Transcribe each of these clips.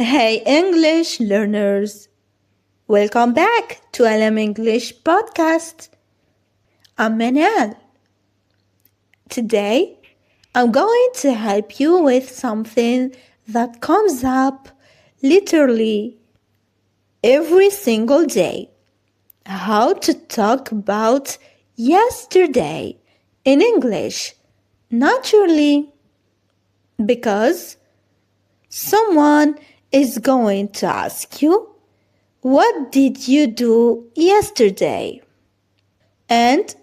Hey English learners, welcome back to LM English podcast. I'm Manal. Today, I'm going to help you with something that comes up literally every single day. How to talk about yesterday in English naturally, because someone is going to ask you, what did you do yesterday? And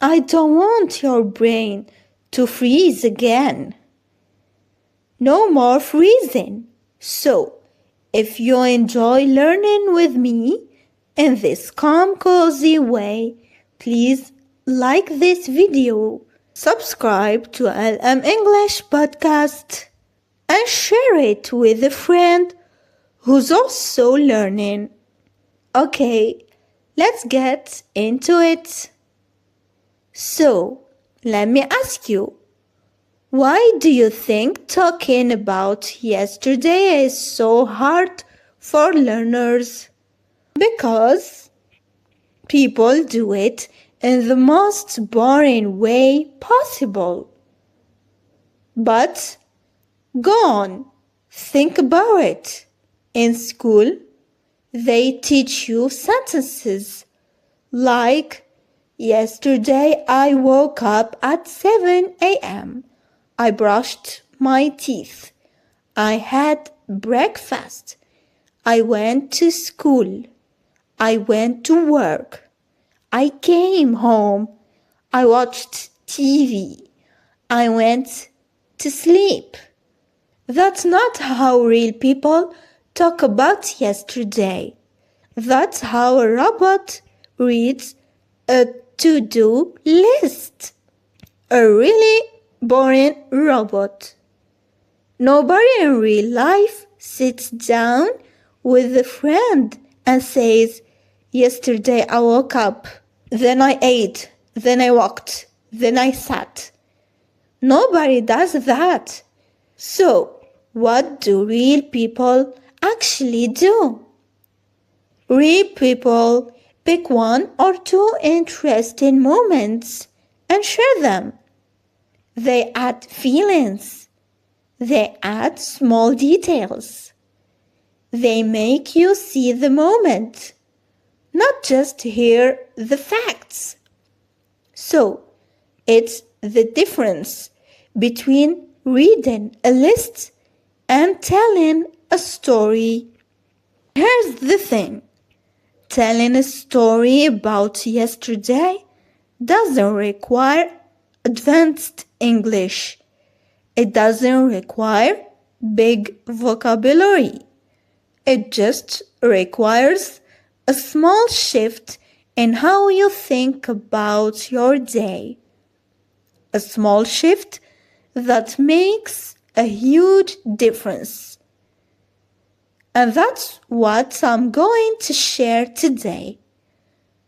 I don't want your brain to freeze again. No more freezing. So, if you enjoy learning with me in this calm, cozy way, please like this video, subscribe to LM English podcast, and share it with a friend who's also learning. Okay, let's get into it. So, let me ask you, why do you think talking about yesterday is so hard for learners? Because people do it in the most boring way possible. But go on, think about it. In school, they teach you sentences like, yesterday I woke up at 7 a.m. I brushed my teeth. I had breakfast. I went to school. I went to work. I came home. I watched TV. I went to sleep. That's not how real people talk about yesterday. That's how a robot reads a to-do list. A really boring robot. Nobody in real life sits down with a friend and says, yesterday I woke up, then I ate, then I walked, then I sat. Nobody does that. So, what do real people actually do? Real people pick one or two interesting moments and share them. They add feelings. They add small details. They make you see the moment, not just hear the facts. So, it's the difference between reading a list and telling a story. Here's the thing. Telling a story about yesterday doesn't require advanced English. It doesn't require big vocabulary. It just requires a small shift in how you think about your day. A small shift that makes a huge difference. And that's what I'm going to share today.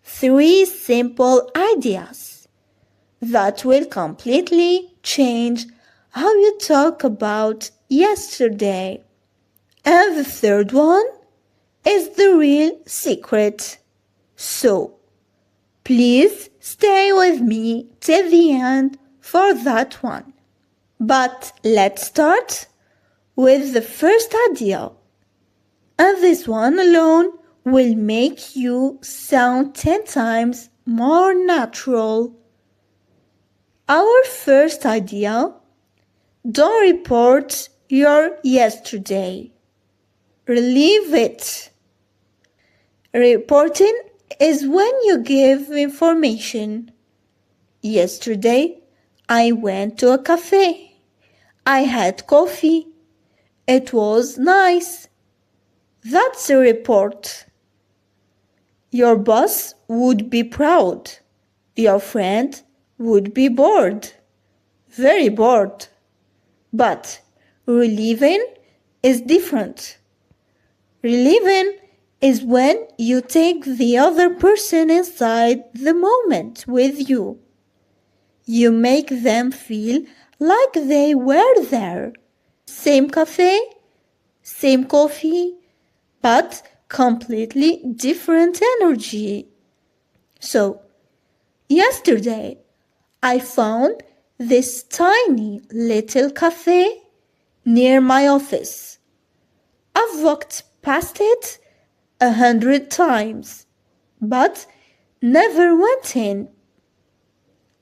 3 simple ideas that will completely change how you talk about yesterday. And the third one is the real secret. So, please stay with me till the end for that one. But let's start with the first idea. And this one alone will make you sound 10 times more natural. Our first idea: don't report your yesterday. Relieve it. Reporting is when you give information. Yesterday, I went to a cafe. I had coffee. It was nice. That's a report. Your boss would be proud. Your friend would be bored. Very bored. But relieving is different. Relieving is when you take the other person inside the moment with you. You make them feel like they were there. Same cafe, same coffee, but completely different energy. So, yesterday I found this tiny little cafe near my office. I've walked past it 100 times, but never went in.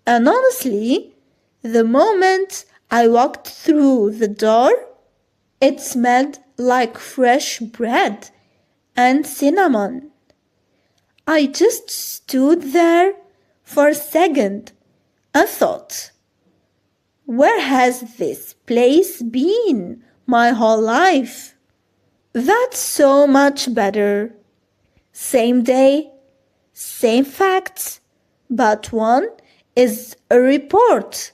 And honestly, the moment I walked through the door, it smelled like fresh bread and cinnamon. I just stood there for a second and thought, where has this place been my whole life? That's so much better. Same day, same facts, but one is a report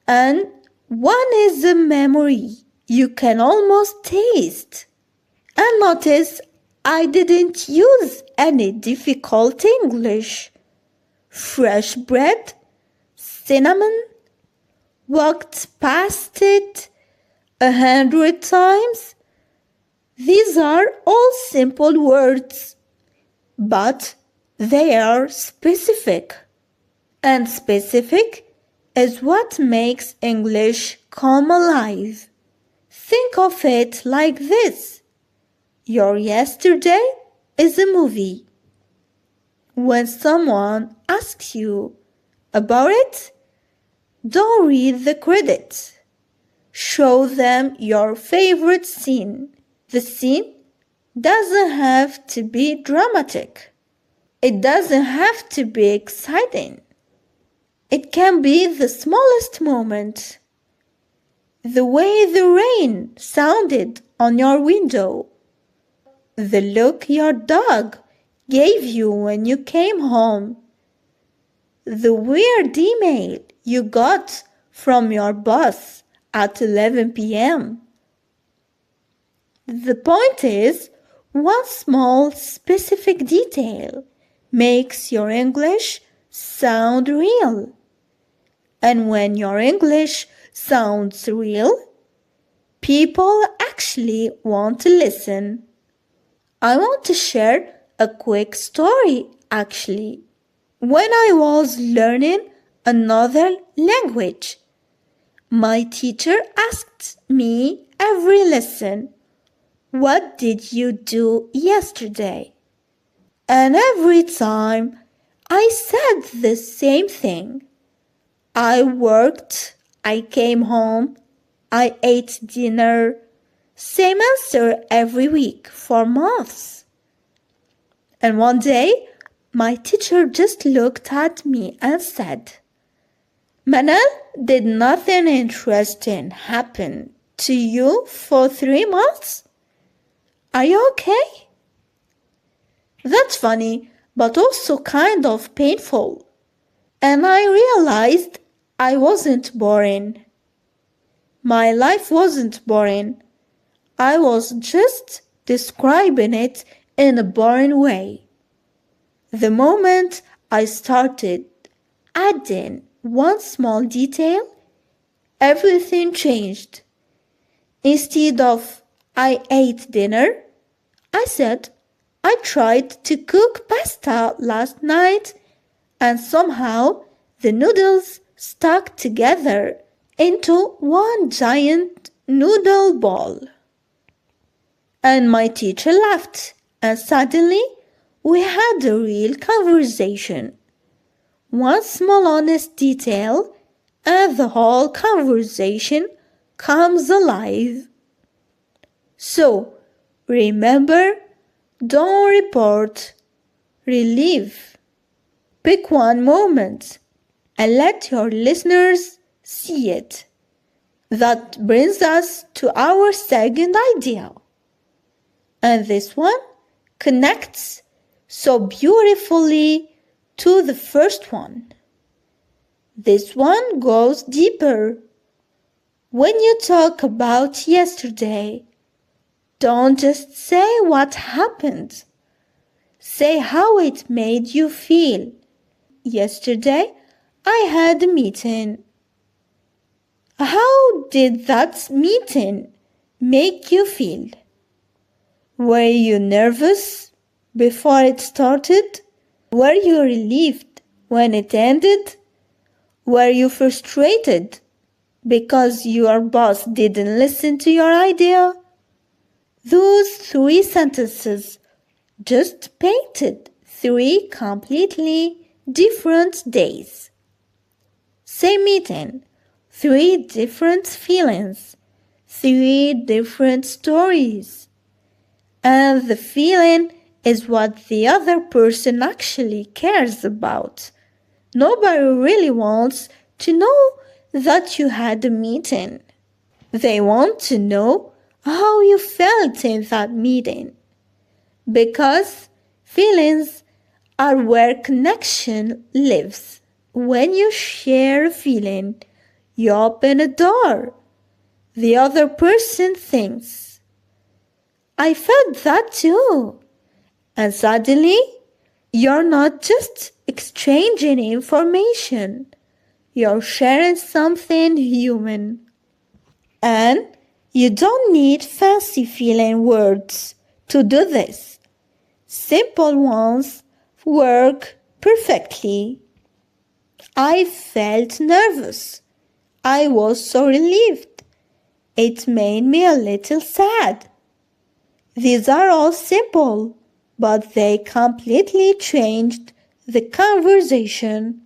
and one is a memory you can almost taste. And notice I didn't use any difficult English. Fresh bread, cinnamon, walked past it 100 times. These are all simple words, but they are specific. And specific is what makes English come alive. Think of it like this. Your yesterday is a movie. When someone asks you about it, don't read the credits. Show them your favorite scene. The scene doesn't have to be dramatic. It doesn't have to be exciting. It can be the smallest moment. The way the rain sounded on your window. The look your dog gave you when you came home. The weird email you got from your boss at 11 p.m. The point is, one small specific detail makes your English sound real. And when your English sounds real, people actually want to listen. I want to share a quick story actually. When I was learning another language, my teacher asked me every lesson, "What did you do yesterday?" And every time I said the same thing. I worked, I came home, I ate dinner. Same answer every week for months. And one day, my teacher just looked at me and said, "Manal, did nothing interesting happen to you for 3 months? Are you okay?" That's funny, but also kind of painful. And I realized I wasn't boring. My life wasn't boring. I was just describing it in a boring way. The moment I started adding one small detail, everything changed. Instead of "I ate dinner," I said, "I tried to cook pasta last night and somehow the noodles stuck together into one giant noodle ball." And my teacher laughed, and suddenly we had a real conversation. One small honest detail, and the whole conversation comes alive. So, remember, don't report, relive. Pick one moment and let your listeners see it. That brings us to our second idea. And this one connects so beautifully to the first one. This one goes deeper. When you talk about yesterday, don't just say what happened. Say how it made you feel. Yesterday, I had a meeting. How did that meeting make you feel? Were you nervous before it started? Were you relieved when it ended? Were you frustrated because your boss didn't listen to your idea? Those 3 sentences just painted 3 completely different days. Same meeting, 3 different feelings, 3 different stories. And the feeling is what the other person actually cares about. Nobody really wants to know that you had a meeting. They want to know how you felt in that meeting. Because feelings are where connection lives. When you share a feeling, you open a door. The other person thinks, I felt that too. And suddenly, you're not just exchanging information. You're sharing something human. And you don't need fancy feeling words to do this. Simple ones work perfectly. I felt nervous. I was so relieved. It made me a little sad. These are all simple, but they completely changed the conversation.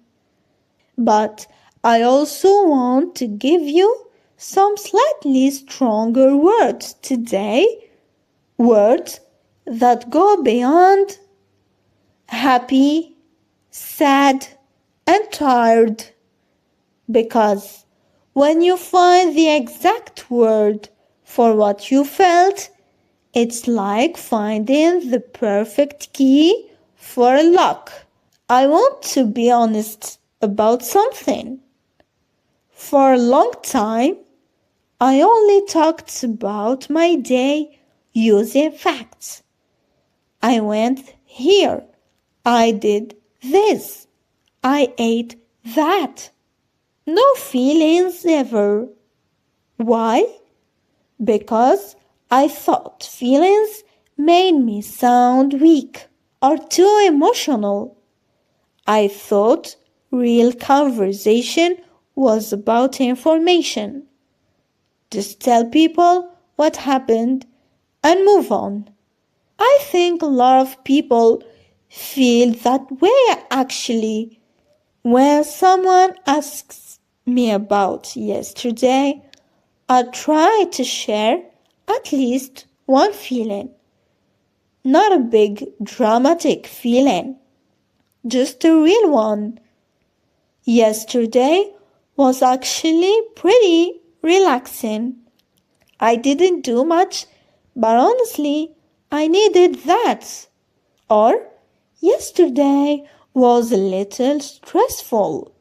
But I also want to give you some slightly stronger words today, words that go beyond happy, sad, and tired. Because when you find the exact word for what you felt, it's like finding the perfect key for a lock. I want to be honest about something. For a long time, I only talked about my day using facts. I went here. I did this. I ate that. No feelings ever. Why? Because I thought feelings made me sound weak or too emotional. I thought real conversation was about information. Just tell people what happened and move on. I think a lot of people feel that way actually. When someone asks me about yesterday, I try to share at least one feeling. Not a big dramatic feeling, just a real one. Yesterday was actually pretty relaxing. I didn't do much, but honestly, I needed that. Or, yesterday was a little stressful.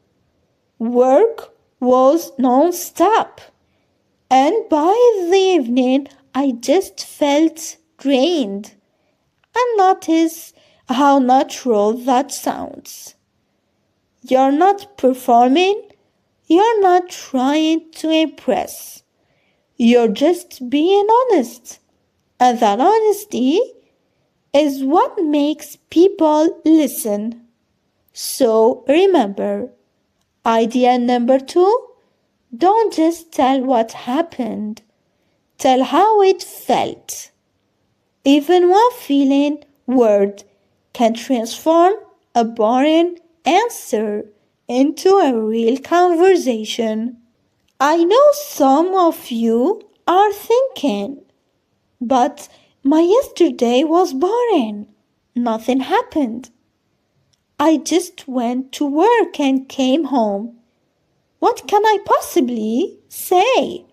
Work was non-stop. And by the evening, I just felt drained. And notice how natural that sounds. You're not performing. You're not trying to impress. You're just being honest. And that honesty is what makes people listen. So remember, idea number 2, don't just tell what happened. Tell how it felt. Even one feeling word can transform a boring answer into a real conversation. I know some of you are thinking, but my yesterday was boring. Nothing happened. I just went to work and came home. What can I possibly say?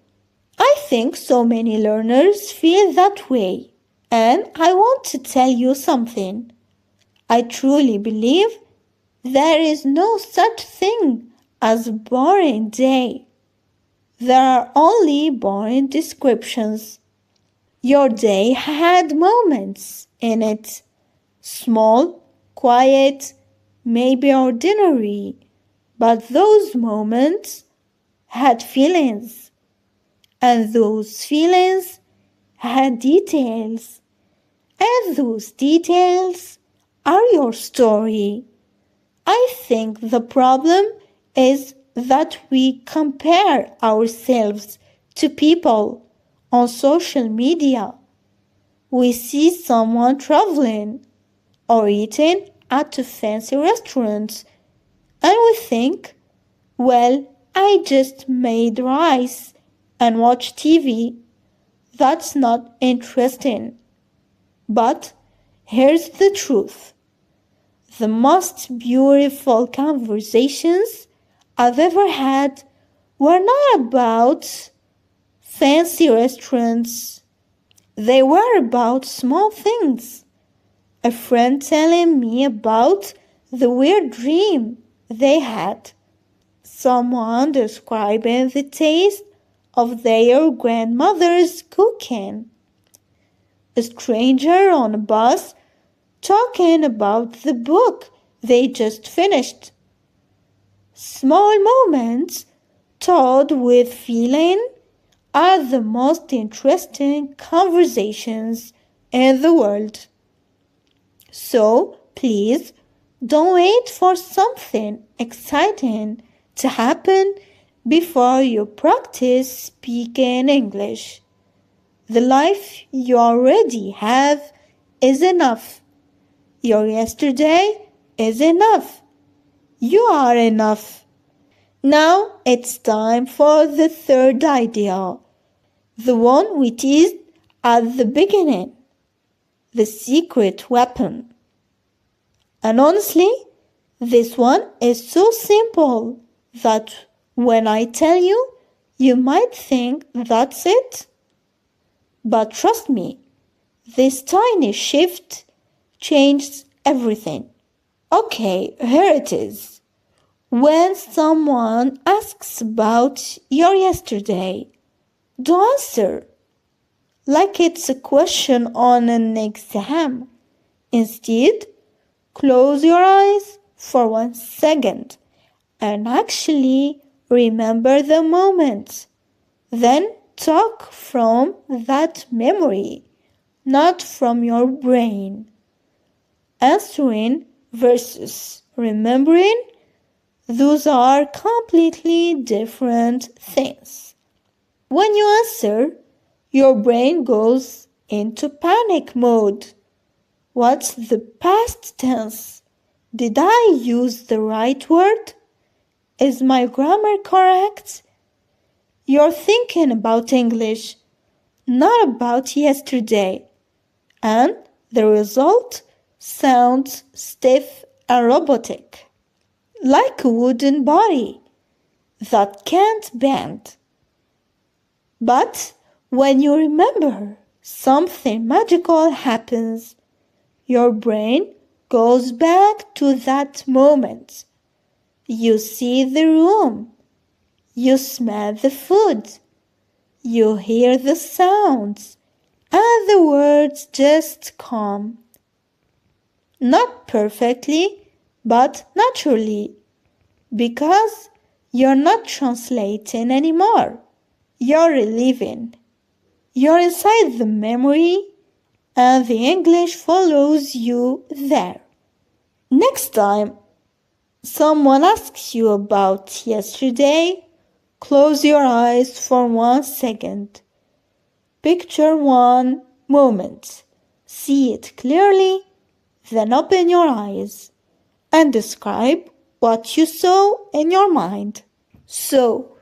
I think so many learners feel that way. And I want to tell you something. I truly believe there is no such thing as a boring day. There are only boring descriptions. Your day had moments in it. Small, quiet, maybe ordinary. But those moments had feelings. And those feelings had details. and those details are your story. I think the problem is that we compare ourselves to people on social media. We see someone traveling or eating at a fancy restaurant and we think, well, I just made rice and watched TV. That's not interesting. But here's the truth. The most beautiful conversations I've ever had were not about fancy restaurants. They were about small things. A friend telling me about the weird dream they had. Someone describing the taste of their grandmother's cooking. A stranger on a bus talking about the book they just finished. Small moments told with feeling are the most interesting conversations in the world. So please don't wait for something exciting to happen before you practice speaking English. The life you already have is enough. Your yesterday is enough. You are enough. Now it's time for the third idea, the one we teased at the beginning, the secret weapon. And honestly, this one is so simple that when I tell you, you might think that's it. But trust me, this tiny shift changed everything. Okay, here it is. When someone asks about your yesterday, don't answer like it's a question on an exam. Instead, close your eyes for 1 second and actually remember the moment. Then talk from that memory, not from your brain. Answering versus remembering, those are completely different things. When you answer, your brain goes into panic mode. What's the past tense? Did I use the right word? Is my grammar correct? You're thinking about English, not about yesterday. And the result sounds stiff and robotic, like a wooden body that can't bend. But when you remember, something magical happens. Your brain goes back to that moment. You see the room. You smell the food. You hear the sounds. And the words just come. Not perfectly, but naturally. Because you're not translating anymore. You're reliving. You're inside the memory and the English follows you there. Next time someone asks you about yesterday, close your eyes for 1 second. Picture one moment. See it clearly, then open your eyes and describe what you saw in your mind. So,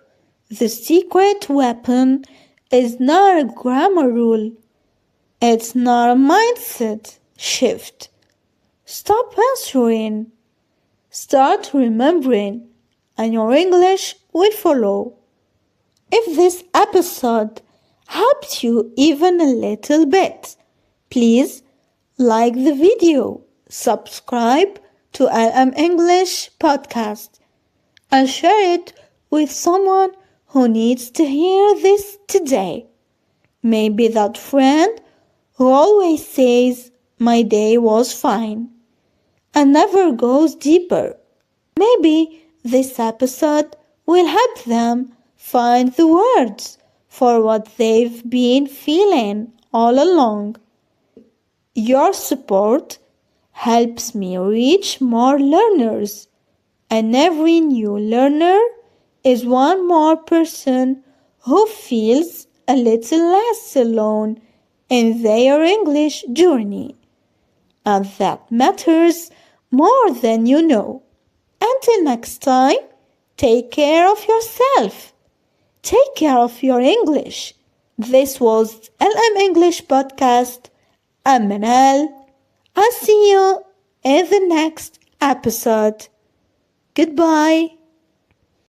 the secret weapon is not a grammar rule. It's not a mindset shift. Stop answering. Start remembering, and your English will follow. If this episode helped you even a little bit, please like the video, subscribe to LM English podcast, and share it with someone who needs to hear this today. Maybe that friend who always says, "My day was fine," and never goes deeper. Maybe this episode will help them find the words for what they've been feeling all along. Your support helps me reach more learners, and every new learner is one more person who feels a little less alone in their English journey. And that matters more than you know. Until next time, take care of yourself. Take care of your English. This was LM English Podcast. I'm Manal. I'll see you in the next episode. Goodbye.